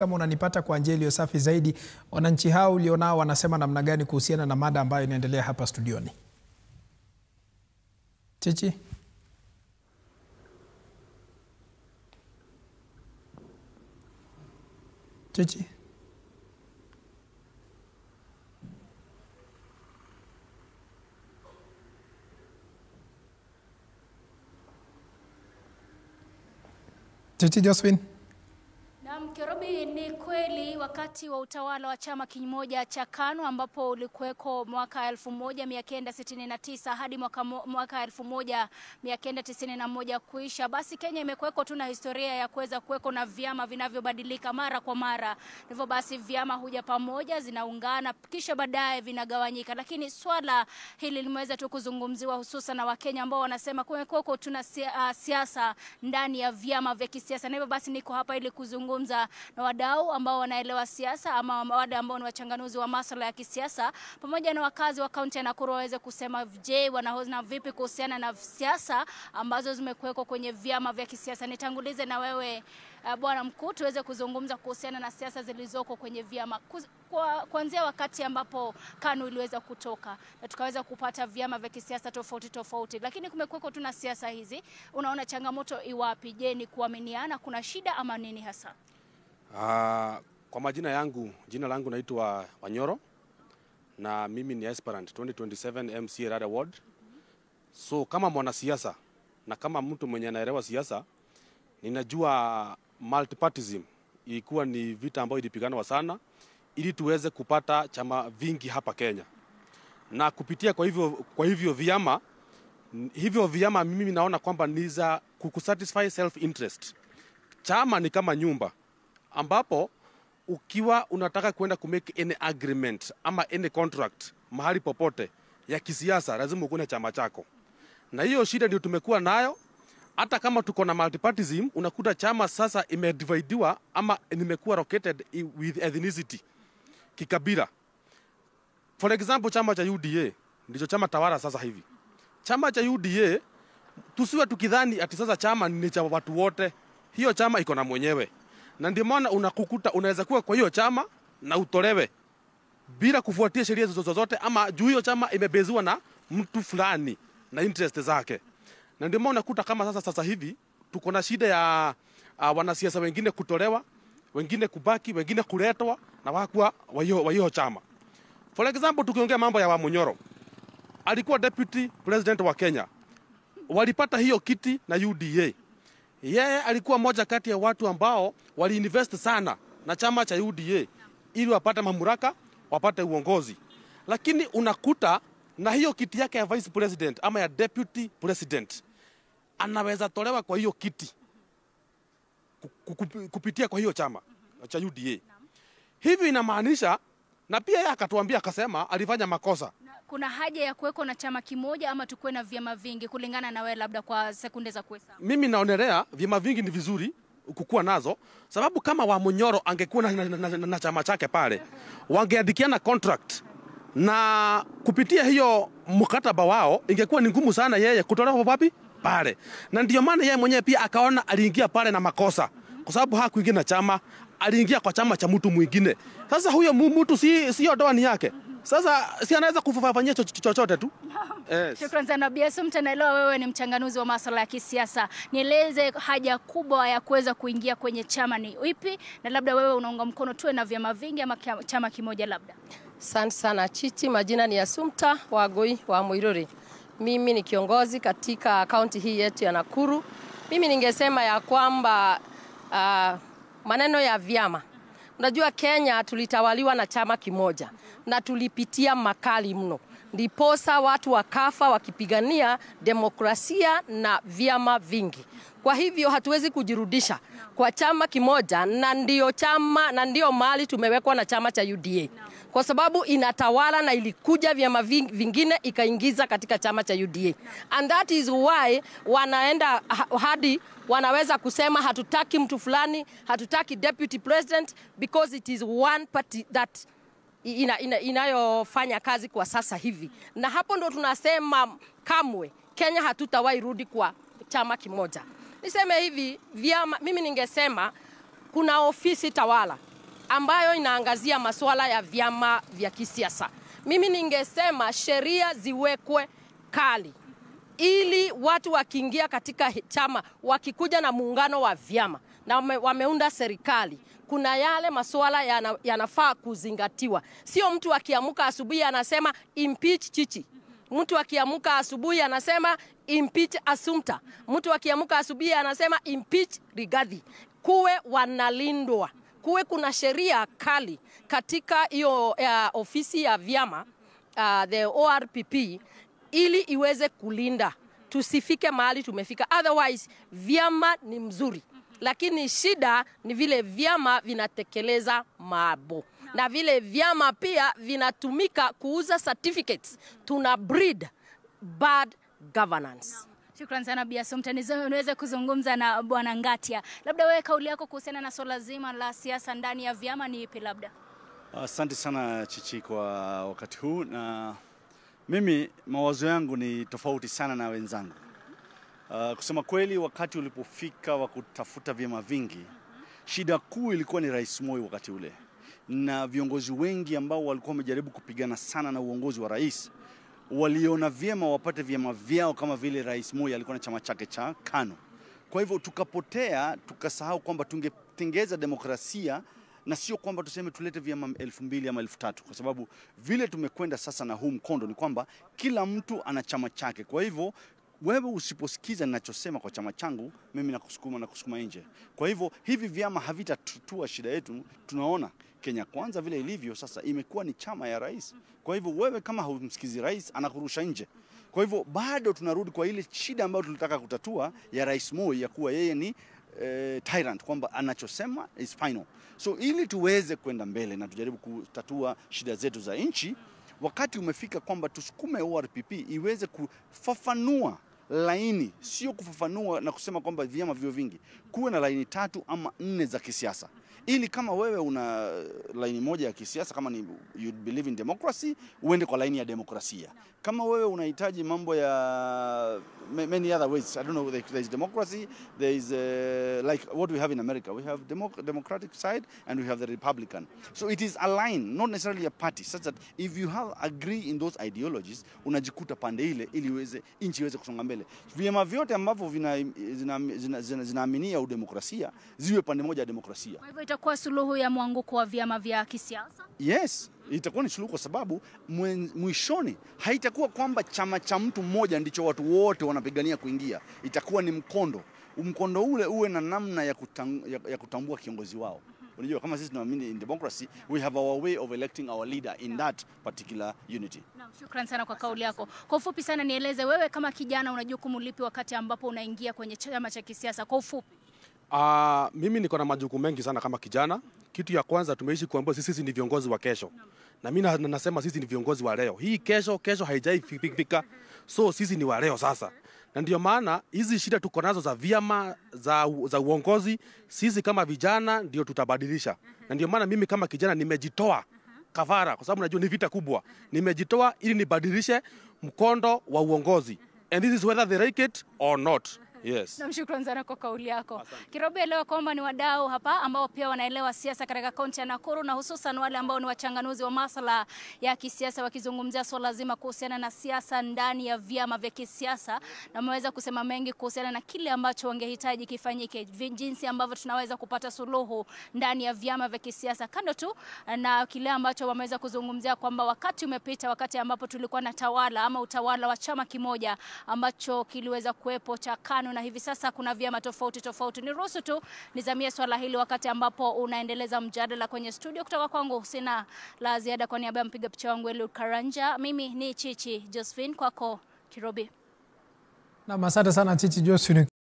Kama unanipata kwa njia iliyo safi zaidi, wananchi hao ulionao wanasema namna gani kuhusiana na mada ambayo inaendelea hapa studioni? Chichi? Chichi? Chichi Josephine? Kerobi, ni kweli wakati wa utawala wa chama kimoja cha KANU ambapo ulikuweko mwaka 1969 hadi mwaka 1991 kuisha, basi Kenya imekuweko tu na historia ya kuweza kuweko na vyama vinavyobadilika mara kwa mara. Hivyo basi vyama huja pamoja, zinaungana, kisha baadaye vinagawanyika. Lakini swala hili limeweza tu kuzungumziwa hususan na Wakenya ambao wanasema kumekuweko tuna siasa ndani ya vyama vya kisiasa. Na hivyo basi niko hapa ili kuzungumza na wadau ambao wanaelewa siasa ama wadau ambao ni wachanganuzi wa masuala ya kisiasa pamoja na wakazi wa kaunti ya Nakuru waweze kusema je, wanaona vipi kuhusiana na siasa ambazo zimekuwekwa kwenye vyama vya kisiasa. Nitangulize na wewe bwana mkuu, tuweze kuzungumza kuhusiana na siasa zilizoko kwenye vyama kuanzia wakati ambapo KANU iliweza kutoka na tukaweza kupata vyama vya kisiasa tofauti, lakini kumekuweko tuna siasa hizi. Unaona changamoto iwapi? Je, ni kuaminiana, kuna shida ama nini hasa? Kwa majina langu naitwa Wanyoro na mimi ni aspirant 2027 MCA Rada Ward. So kama mwanasiasa na kama mtu mwenye anaelewa siasa, ninajua multipartyism ilikuwa ni vita ambayo ilipiganwa sana ili tuweze kupata chama vingi hapa Kenya. Na kupitia kwa hivyo vyama mimi naona kwamba ni za kusatisfy self interest. Chama ni kama nyumba ambapo ukiwa unataka kwenda kumake any agreement ama any contract mahali popote ya kisiasa lazima ukune chama chako. Na hiyo shida ndio tumekuwa nayo. Hata kama tuko na multipartyism, unakuta chama sasa imedividiwa ama imekuwa located with ethnicity, kikabila. For example, chama cha UDA ndicho chama tawala sasa hivi. Chama cha UDA tusiwe tukidhani ati sasa chama ni cha watu wote. Hiyo chama iko na mwenyewe. Na ndio maana unakukuta unaweza kuwa kwa hiyo chama na utolewe bila kufuatia sheria zozote ama juu hiyo chama imebeziwa na mtu fulani na interest zake. Na ndio maana unakuta kama sasa hivi tuko na shida ya wanasiasa wengine kutolewa, wengine kubaki, wengine kuletwa na wakuwa wa hiyo chama. For example, tukiongea mambo ya Wamunyoro, alikuwa deputy president wa Kenya. Walipata hiyo kiti na UDA. Yeye alikuwa moja kati ya watu ambao waliinvest sana na chama cha UDA ili wapate mamlaka, wapate uongozi. Lakini unakuta na hiyo kiti yake ya vice president ama ya deputy president anaweza tolewa kwa hiyo kiti kupitia kwa hiyo chama cha UDA. Hivi inamaanisha, na pia yeye akatuambia akasema alifanya makosa. Kuna haja ya kuweko na chama kimoja ama tukue na vyama vingi kulingana na wewe, labda kwa sekunde za kuhesabu? Mimi naonelea vyama vingi ni vizuri kukua nazo, sababu kama Wamunyoro angekuwa na chama chake pale, wangeandikiana contract na kupitia hiyo mkataba wao ingekuwa ni ngumu sana yeye kutolewa wapi pale. Na ndio maana yeye mwenyewe pia akaona aliingia pale na makosa, kwa sababu hakuingia na chama, aliingia kwa chama cha mtu mwingine. Sasa huyo mtu sio doani yake. Sasa si anaweza kufanyia chochote tu. Yes. Shukrani sana BS. Mtanaelewa wewe ni mchanganuzi wa masuala ya kisiasa. Nieleze haja kubwa ya kuweza kuingia kwenye chama ni ipi, na labda wewe unaunga mkono tuwe na vyama vingi ama chama kimoja labda? Asante sana Chichi, majina ni Assumpta Wagoi wa Muiruri. Mimi ni kiongozi katika kaunti hii yetu ya Nakuru. Mimi ningesema ya kwamba maneno ya vyama. Unajua Kenya tulitawaliwa na chama kimoja na tulipitia makali mno. Ndiposa watu wakafa wakipigania demokrasia na vyama vingi. Kwa hivyo hatuwezi kujirudisha kwa chama kimoja, na ndio mahali tumewekwa na chama cha UDA. Kwa sababu inatawala na ilikuja vyama vingine ikaingiza katika chama cha UDA. And that is why wanaenda hadi wanaweza kusema hatutaki mtu fulani, hatutaki deputy president, because it is one party that inayofanya kazi kwa sasa hivi. Na hapo ndo tunasema kamwe Kenya hatutawahi rudi kwa chama kimoja. Niseme hivi, vyama, mimi ningesema kuna ofisi tawala ambayo inaangazia masuala ya vyama vya kisiasa. Mimi ningesema sheria ziwekwe kali ili watu wakiingia katika chama, wakikuja na muungano wa vyama na wameunda serikali, kuna yale masuala yanafaa kuzingatiwa. Sio mtu akiamuka asubuhi anasema impeach Chichi. Mtu akiamuka asubuhi anasema impeach Assumpta. Mtu akiamuka asubuhi anasema impeach Rigathi. Kuwe wanalindwa. Kuwe kuna sheria kali katika hiyo ofisi ya vyama, the ORPP, ili iweze kulinda. Tusifike mahali tumefika. Otherwise, vyama ni mzuri. Lakini shida ni vile vyama vinatekeleza mambo. Na vile vyama pia vinatumika kuuza certificates. Tuna breed bad governance. Shukrani sana Bi Assumpta. Niweze kuzungumza na Bwana Ngatia. Labda wewe kauli yako kuhusiana na swala zima la siasa ndani ya vyama ni ipi labda? Asante sana Chichi kwa wakati huu, na mimi mawazo yangu ni tofauti sana na wenzangu. Kusema kweli, wakati ulipofika wa kutafuta vyama vingi, shida kuu ilikuwa ni Rais Moi wakati ule. Na viongozi wengi ambao walikuwa wamejaribu kupigana sana na uongozi wa rais, waliona vyema wapate vyama vyao, kama vile Rais Moi alikuwa na chama chake cha KANU. Kwa hivyo tukapotea, tukasahau kwamba tungetengeza demokrasia na sio kwamba tuseme tulete vyama 2000 ama 3000, kwa sababu vile tumekwenda sasa na huu mkondo ni kwamba kila mtu ana chama chake. Kwa hivyo wewe usiposikiza ninachosema kwa chama changu, mimi nakusukuma nje. Kwa hivyo hivi vyama havitatatua shida yetu. Tunaona Kenya Kwanza vile ilivyo sasa imekuwa ni chama ya rais. Kwa hivyo wewe kama humsikizi rais, anakurusha nje. Kwa hivyo bado tunarudi kwa ile shida ambayo tulitaka kutatua ya Rais Moi, ya kuwa yeye ni tyrant, kwamba anachosema is final. So ili tuweze kwenda mbele na tujaribu kutatua shida zetu za nchi, wakati umefika kwamba tusukume ORPP iweze kufafanua laini, sio kufafanua na kusema kwamba vyama vio vingi. Kuwe na laini 3 ama 4 za kisiasa. Ili kama wewe una laini moja ya kisiasa, kama ni you believe in democracy, uende kwa laini ya demokrasia. Kama wewe unahitaji mambo ya many other ways, I don't know, there is democracy, there is like what we have in America. We have democratic side and we have the Republican. So it is aligned, not necessarily a party, such that if you have agree in those ideologies, unajikuta pande ile ili uweze nchi iweze kusonga mbele. Vyama vyote ambavyo zinaaminia udemokrasia ziwe pande moja ya demokrasia. Kwa hivyo itakuwa suluhu ya mwanguko wa vyama vya kisiasa? Yes, itakuwa ni suluhu, kwa sababu mwishoni haitakuwa kwamba chama cha mtu mmoja ndicho watu wote wanapigania kuingia. Itakuwa ni mkondo ule uwe na namna ya kutambua kiongozi wao. Unajua kama sisi tunaamini in democracy, we have our way of electing our leader in that particular unity. Naam, shukrani sana kwa kauli yako. Kwa ufupi sana nieleze wewe kama kijana una jukumu lipi wakati ambapo unaingia kwenye chama cha kisiasa kwa ufupi? Mimi niko na majukumu mengi sana kama kijana. Kitu ya kwanza, tumeishi kuambiwa sisi ni viongozi wa kesho. Na mimi nasema sisi ni viongozi wa leo. Hii kesho haijaifika. So sisi ni wa leo sasa. Na ndio maana hizi shida tuko nazo za vyama za uongozi, sisi kama vijana ndio tutabadilisha. Na ndio maana mimi kama kijana nimejitoa kafara, kwa sababu najua ni vita kubwa. Nimejitoa ili nibadilishe mkondo wa uongozi. And this is whether they like it or not. Yes. Namshukuru sana kwa kauli yako. Kirobi, elewa kwamba ni wadau hapa ambao pia wanaelewa siasa katika kaunti ya Nakuru, na hususan wale ambao ni wachanganuzi wa masuala ya kisiasa, wakizungumzia swala zima kuhusiana na siasa ndani ya vyama vya kisiasa, na wameweza kusema mengi kuhusiana na kile ambacho wangehitaji kifanyike, jinsi ambavyo tunaweza kupata suluhu ndani ya vyama vya kisiasa. Kando tu na kile ambacho wameweza kuzungumzia kwamba wakati umepita, wakati ambapo tulikuwa na utawala wa chama kimoja ambacho kiliweza kuwepo cha KANU, na hivi sasa kuna vyama tofauti. Niruhusu tu nizamie swala hili wakati ambapo unaendeleza mjadala kwenye studio. Kutoka kwangu sina la ziada, kwa niaba ya mpiga picha wangu Eliud Karanja, mimi ni Chichi Josephine, kwako Kirobi. Na asante sana Chichi Josephine.